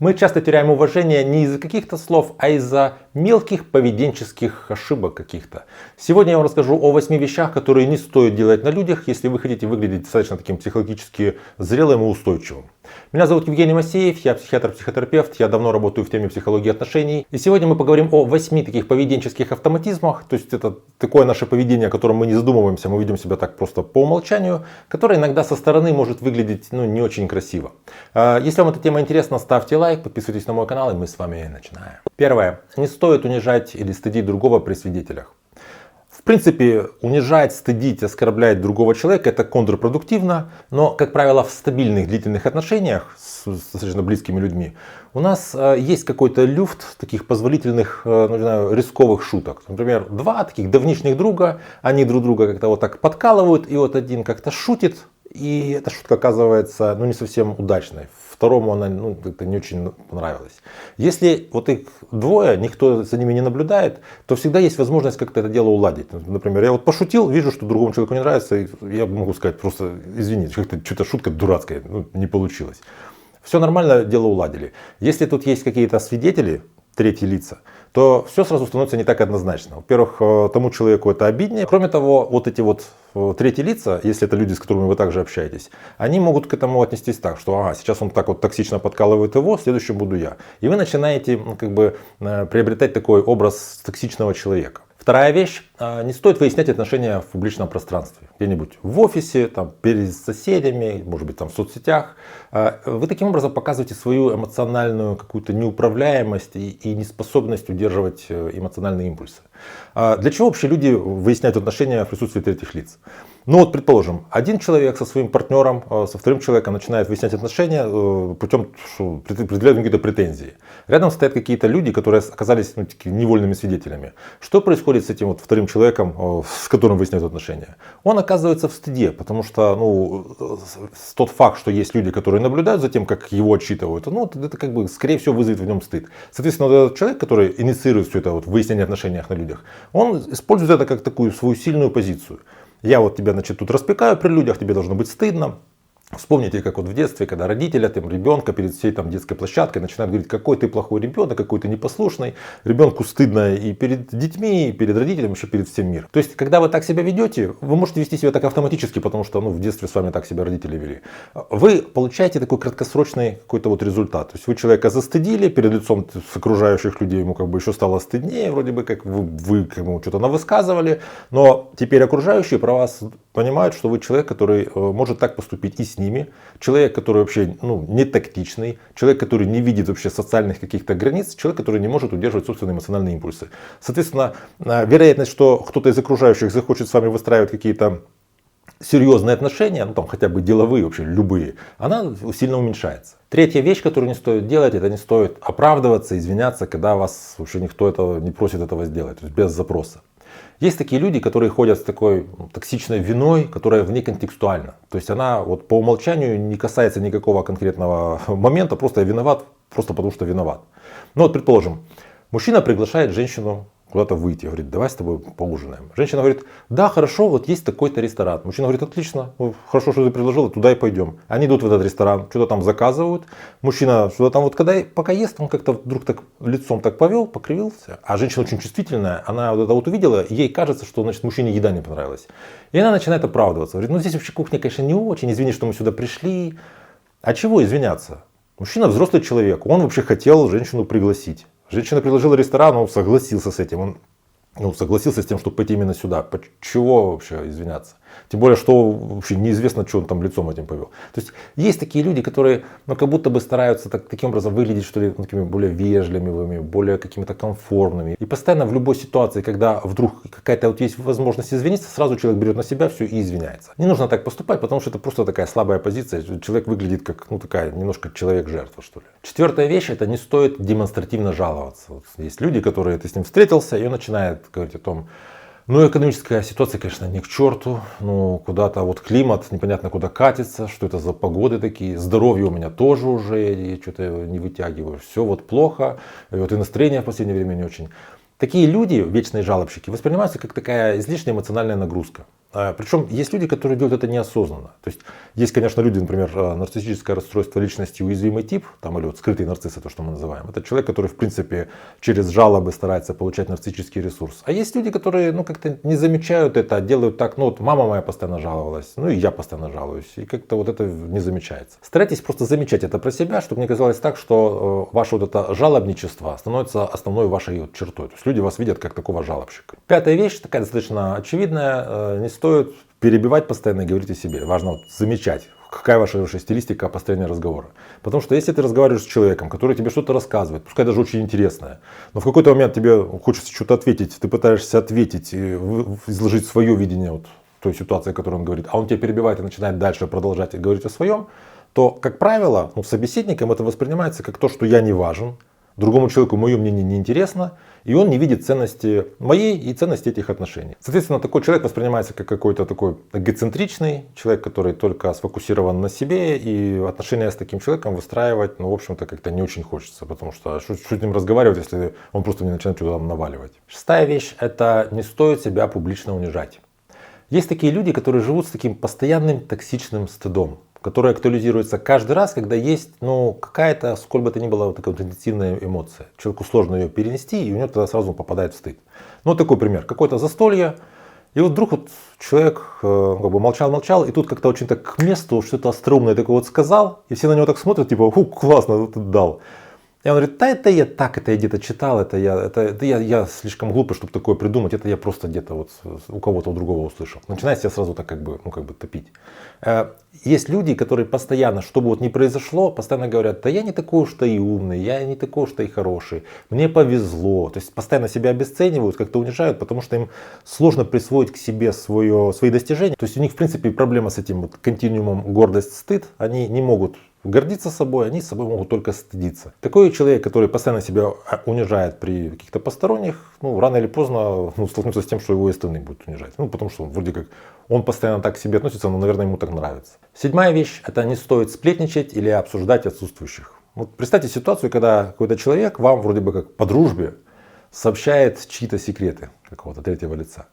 Мы часто теряем уважение не из-за каких-то слов, а из-за мелких поведенческих ошибок каких-то. Сегодня я вам расскажу о 8 вещах, которые не стоит делать на людях, если вы хотите выглядеть достаточно таким психологически зрелым и устойчивым. Меня зовут Евгений Масеев, я психиатр-психотерапевт, я давно работаю в теме психологии отношений. И сегодня мы поговорим о 8 таких поведенческих автоматизмах, то есть это такое наше поведение, о котором мы не задумываемся, мы ведем себя так просто по умолчанию, которое иногда со стороны может выглядеть не очень красиво. Если вам эта тема интересна, ставьте лайк, подписывайтесь на мой канал, и мы с вами начинаем. Первое. Не стоит унижать или стыдить другого при свидетелях. В принципе, унижать, стыдить, оскорблять другого человека — это контрпродуктивно, но, как правило, в стабильных длительных отношениях с достаточно близкими людьми у нас есть какой-то люфт таких позволительных, рисковых шуток. Например, два таких давнишних друга, они друг друга как-то вот так подкалывают, и вот один как-то шутит, и эта шутка оказывается не совсем удачной. Второму она как-то не очень понравилась. Если вот их двое, никто за ними не наблюдает, то всегда есть возможность как-то это дело уладить. Например, я вот пошутил, вижу, что другому человеку не нравится, и я могу сказать просто: извините, что-то шутка дурацкая, не получилось. Все нормально, дело уладили. Если тут есть какие-то свидетели, третьи лица, то все сразу становится не так однозначно. Во-первых, тому человеку это обиднее. Кроме того, вот эти вот третьи лица, если это люди, с которыми вы также общаетесь, они могут к этому отнестись так, что сейчас он так вот токсично подкалывает его, следующим буду я. И вы начинаете приобретать такой образ токсичного человека. Вторая вещь. Не стоит выяснять отношения в публичном пространстве. Где-нибудь в офисе, перед соседями, может быть в соцсетях. Вы таким образом показываете свою эмоциональную какую-то неуправляемость и неспособность удерживать эмоциональные импульсы. Для чего вообще люди выясняют отношения в присутствии третьих лиц? Предположим, один человек со своим партнером, со вторым человеком начинает выяснять отношения путем, что предъявляют какие-то претензии. Рядом стоят какие-то люди, которые оказались невольными свидетелями. Что происходит с этим вторым человеком, с которым выясняют отношения? Он оказывается в стыде, потому что тот факт, что есть люди, которые наблюдают за тем, как его отчитывают, это скорее всего вызовет в нем стыд. Соответственно, этот человек, который инициирует все это выяснение отношений на людях, он использует это как такую свою сильную позицию. Я тебя, тут распекаю при людях, тебе должно быть стыдно. Вспомните, как в детстве, когда родители ребенка перед всей детской площадкой начинают говорить: какой ты плохой ребенок, какой ты непослушный. Ребенку стыдно и перед детьми, и перед родителями, вообще перед всем миром. То есть, когда вы так себя ведете, вы можете вести себя так автоматически, потому что в детстве с вами так себя родители вели. Вы получаете такой краткосрочный какой-то результат. То есть, вы человека застыдили, перед лицом окружающих людей ему еще стало стыднее, вроде бы как вы ему что-то навысказывали, но теперь окружающие про вас понимают, что вы человек, который может так поступить и с ними, человек, который вообще не тактичный, человек, который не видит вообще социальных каких-то границ, человек, который не может удерживать собственные эмоциональные импульсы. Соответственно, вероятность, что кто-то из окружающих захочет с вами выстраивать какие-то серьезные отношения, хотя бы деловые, вообще любые, она сильно уменьшается. Третья вещь, которую не стоит делать, это не стоит оправдываться, извиняться, когда вас вообще никто не просит этого сделать, то есть без запроса. Есть такие люди, которые ходят с такой токсичной виной, которая вне контекстуальна. То есть она по умолчанию не касается никакого конкретного момента, просто я виноват, просто потому что виноват. Предположим, мужчина приглашает женщину куда-то выйти, говорит: давай с тобой поужинаем. Женщина говорит: да, хорошо, есть такой-то ресторан. Мужчина говорит: отлично, хорошо, что ты предложил, туда и пойдем. Они идут в этот ресторан, что-то там заказывают. Мужчина что-то там пока ест, он как-то вдруг так лицом так повел, покривился. А женщина очень чувствительная, она это увидела, ей кажется, что мужчине еда не понравилась. И она начинает оправдываться. Говорит: здесь вообще кухня, конечно, не очень, извини, что мы сюда пришли. А чего извиняться? Мужчина взрослый человек, он вообще хотел женщину пригласить. Женщина предложила ресторан, он согласился с этим. Он согласился с тем, чтобы пойти именно сюда. Чего вообще извиняться? Тем более, что вообще неизвестно, что он там лицом этим повел. То есть есть такие люди, которые как будто бы стараются таким образом выглядеть, что ли, такими более вежливыми, более какими-то комфортными. И постоянно в любой ситуации, когда вдруг какая-то есть возможность извиниться, сразу человек берет на себя все и извиняется. Не нужно так поступать, потому что это просто такая слабая позиция. Человек выглядит как такая немножко человек-жертва, что ли. Четвертая вещь — это не стоит демонстративно жаловаться. Есть люди, которые ты с ним встретился, и он начинает говорить о том: экономическая ситуация, конечно, не к черту, куда-то климат непонятно куда катится, что это за погоды такие, здоровье у меня тоже уже, я что-то не вытягиваю, все плохо, и настроение в последнее время не очень. Такие люди, вечные жалобщики, воспринимаются как такая излишняя эмоциональная нагрузка. Причем есть люди, которые делают это неосознанно. То есть есть, конечно, люди, например, нарциссическое расстройство личности, уязвимый тип, там, или вот скрытый нарцисс, это что мы называем. Это человек, который, в принципе, через жалобы старается получать нарциссический ресурс. А есть люди, которые, ну, как-то не замечают это, делают так, ну, вот мама моя постоянно жаловалась, ну, и я постоянно жалуюсь, и как-то вот это не замечается. Старайтесь просто замечать это про себя, чтобы не казалось так, что ваше вот это жалобничество становится основной вашей вот чертой. То есть люди вас видят как такого жалобщика. Пятая вещь, такая достаточно очевидная, не стоит перебивать постоянно и говорить о себе. Важно вот замечать, какая ваша стилистика построения разговора. Потому что если ты разговариваешь с человеком, который тебе что-то рассказывает, пускай даже очень интересное, но в какой-то момент тебе хочется что-то ответить, ты пытаешься ответить и изложить свое видение вот той ситуации, о которой он говорит, а он тебя перебивает и начинает дальше продолжать говорить о своем, то, как правило, собеседником это воспринимается как то, что я не важен, другому человеку мое мнение не интересно, и он не видит ценности моей и ценности этих отношений. Соответственно, такой человек воспринимается как какой-то такой эгоцентричный человек, который только сфокусирован на себе, и отношения с таким человеком выстраивать, ну, в общем-то, как-то не очень хочется, потому что что с ним разговаривать, если он просто не начинает что-то там наваливать. Шестая вещь – это не стоит себя публично унижать. Есть такие люди, которые живут с таким постоянным токсичным стыдом, который актуализируется каждый раз, когда есть, ну, какая-то, сколь бы то ни была, вот такая вот интенсивная эмоция. Человеку сложно ее перенести, и у него тогда сразу попадает в стыд. Ну, вот такой пример. Какое-то застолье, и вот вдруг вот человек как бы молчал, и тут как-то очень так к месту что-то остроумное такое вот сказал, и все на него так смотрят, типа, классно, вот ты дал. И он говорит, да это я так, это я где-то читал, это я слишком глупый, чтобы такое придумать, это я просто где-то вот у кого-то у другого услышал. Начинает себя сразу так как бы топить. Есть люди, которые постоянно, что бы вот ни произошло, постоянно говорят, да я не такой уж-то и умный, я не такой уж-то и хороший, мне повезло. То есть постоянно себя обесценивают, как-то унижают, потому что им сложно присвоить к себе свои достижения. То есть у них в принципе проблема с этим вот континуумом гордость-стыд, они не могут гордиться собой, они с собой могут только стыдиться. Такой человек, который постоянно себя унижает при каких-то посторонних, ну, рано или поздно столкнется с тем, что его и остальные будут унижать. Ну, потому что он вроде как, он постоянно так к себе относится, но, наверное, ему так нравится. Седьмая вещь, это не стоит сплетничать или обсуждать отсутствующих. Вот представьте ситуацию, когда какой-то человек вам вроде бы как по дружбе сообщает чьи-то секреты какого-то третьего лица.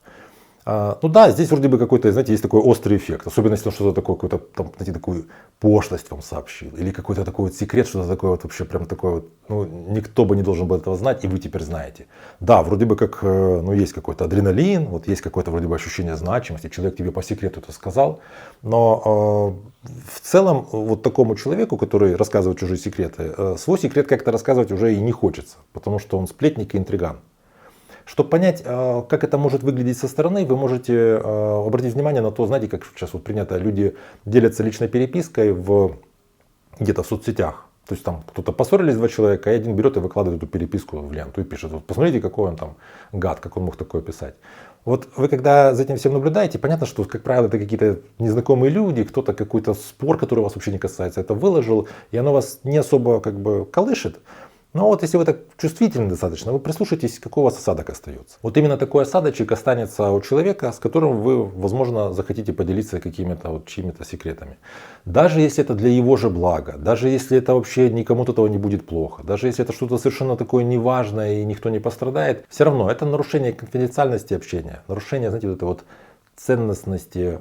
Ну да, здесь вроде бы какой-то, знаете, есть такой острый эффект. Особенно если он что-то такое, какую-то там, знаете, такую пошлость вам сообщил. Или какой-то такой вот секрет, что-то такое вот вообще прям такое вот, ну, никто бы не должен был этого знать, и вы теперь знаете. Да, вроде бы как, ну, есть какой-то адреналин, вот есть какое-то вроде бы ощущение значимости, человек тебе по секрету это сказал. Но в целом вот такому человеку, который рассказывает чужие секреты, свой секрет как-то рассказывать уже и не хочется, потому что он сплетник и интриган. Чтобы понять, как это может выглядеть со стороны, вы можете обратить внимание на то, знаете, как сейчас вот принято, люди делятся личной перепиской где-то в соцсетях. То есть там кто-то поссорились, два человека, и один берет и выкладывает эту переписку в ленту и пишет, вот посмотрите, какой он там гад, как он мог такое писать. Вот вы когда за этим всем наблюдаете, понятно, что, как правило, это какие-то незнакомые люди, кто-то какой-то спор, который вас вообще не касается, это выложил, и оно вас не особо как бы колышет. Но вот если вы так чувствительны достаточно, вы прислушайтесь, какой у вас осадок остается. Вот именно такой осадочек останется у человека, с которым вы, возможно, захотите поделиться какими-то вот чьими-то секретами. Даже если это для его же блага, даже если это вообще никому от этого не будет плохо, даже если это что-то совершенно такое неважное и никто не пострадает, все равно это нарушение конфиденциальности общения, нарушение, знаете, вот этой вот ценностности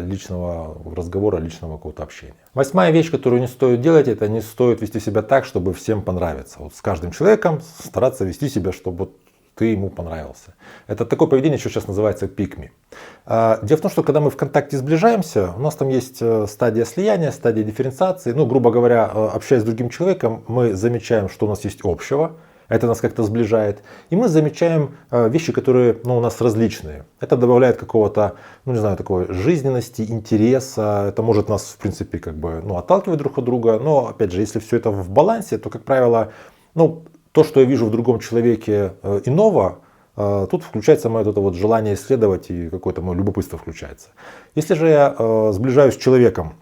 личного разговора, личного какого-то общения. Восьмая вещь, которую не стоит делать, это не стоит вести себя так, чтобы всем понравиться. Вот с каждым человеком стараться вести себя, чтобы вот ты ему понравился. Это такое поведение, что сейчас называется pick me. Дело в том, что когда мы в контакте сближаемся, у нас там есть стадия слияния, стадия дифференциации. Ну, грубо говоря, общаясь с другим человеком, мы замечаем, что у нас есть общего. Это нас как-то сближает. И мы замечаем вещи, которые у нас различные. Это добавляет какого-то, ну не знаю, такой жизненности, интереса. Это может нас, в принципе, как бы, отталкивать друг от друга. Но, опять же, если все это в балансе, то, как правило, то, что я вижу в другом человеке иного, тут включается мое вот желание исследовать и какое-то мое любопытство включается. Если же я сближаюсь с человеком,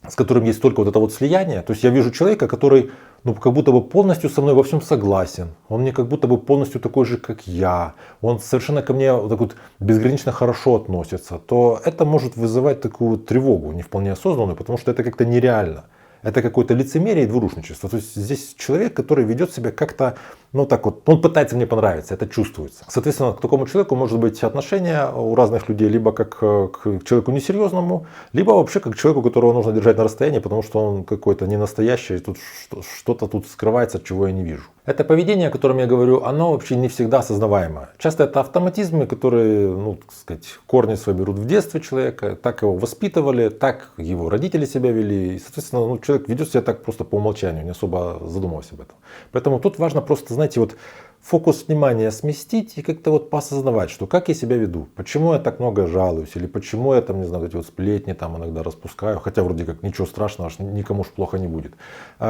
с которым есть только вот это вот слияние, то есть я вижу человека, который как будто бы полностью со мной во всем согласен, он мне как будто бы полностью такой же, как я, он совершенно ко мне вот так вот безгранично хорошо относится, то это может вызывать такую тревогу, не вполне осознанную, потому что это как-то нереально. Это какое-то лицемерие и двурушничество. То есть здесь человек, который ведет себя как-то ну так вот, он пытается мне понравиться, это чувствуется. Соответственно, к такому человеку может быть отношение у разных людей либо как к человеку несерьезному, либо вообще как к человеку, которого нужно держать на расстоянии, потому что он какой-то не настоящий, тут что-то тут скрывается, чего я не вижу. Это поведение, о котором я говорю, оно вообще не всегда осознаваемо. Часто это автоматизмы, которые, ну, так сказать, корни свои берут в детстве человека, так его воспитывали, так его родители себя вели. И, соответственно, ну, человек ведет себя так просто по умолчанию, не особо задумываясь об этом. Поэтому тут важно просто, знаете, вот фокус внимания сместить и как-то вот поосознавать, что как я себя веду, почему я так много жалуюсь, или почему я там, не знаю, эти вот сплетни там иногда распускаю, хотя вроде как ничего страшного, никому ж плохо не будет.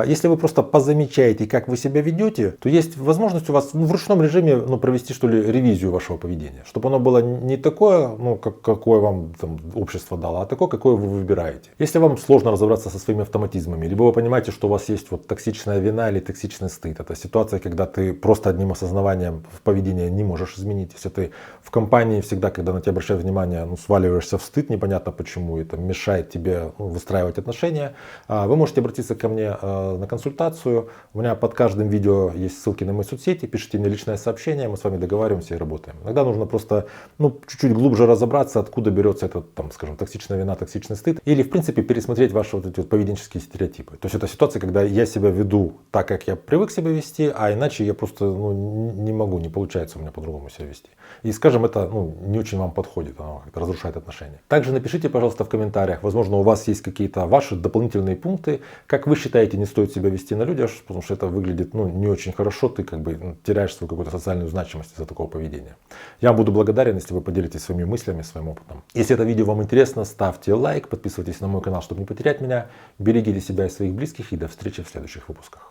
Если вы просто позамечаете, как вы себя ведете, то есть возможность у вас в ручном режиме, ну, провести, что ли, ревизию вашего поведения, чтобы оно было не такое, ну, какое вам там общество дало, а такое, какое вы выбираете. Если вам сложно разобраться со своими автоматизмами, либо вы понимаете, что у вас есть вот токсичная вина или токсичный стыд, это ситуация, когда ты просто одним осознаванием в поведении не можешь изменить. Если ты в компании всегда, когда на тебя обращают внимание, ну, сваливаешься в стыд, непонятно почему, это мешает тебе, ну, выстраивать отношения, вы можете обратиться ко мне на консультацию. У меня под каждым видео есть ссылки на мои соцсети, пишите мне личное сообщение, мы с вами договариваемся и работаем. Иногда нужно просто, ну, чуть-чуть глубже разобраться, откуда берется этот, там, скажем, токсичная вина, токсичный стыд, или, в принципе, пересмотреть ваши вот эти вот поведенческие стереотипы. То есть это ситуация, когда я себя веду так, как я привык себя вести, а иначе я просто, ну, не могу, не получается у меня по-другому себя вести. И, скажем, это, ну, не очень вам подходит, оно как-то разрушает отношения. Также напишите, пожалуйста, в комментариях, возможно, у вас есть какие-то ваши дополнительные пункты, как вы считаете, не стоит себя вести на людях, потому что это выглядит, ну, не очень хорошо, ты как бы, ну, теряешь свою какую-то социальную значимость из-за такого поведения. Я вам буду благодарен, если вы поделитесь своими мыслями, своим опытом. Если это видео вам интересно, ставьте лайк, подписывайтесь на мой канал, чтобы не потерять меня, берегите себя и своих близких, и до встречи в следующих выпусках.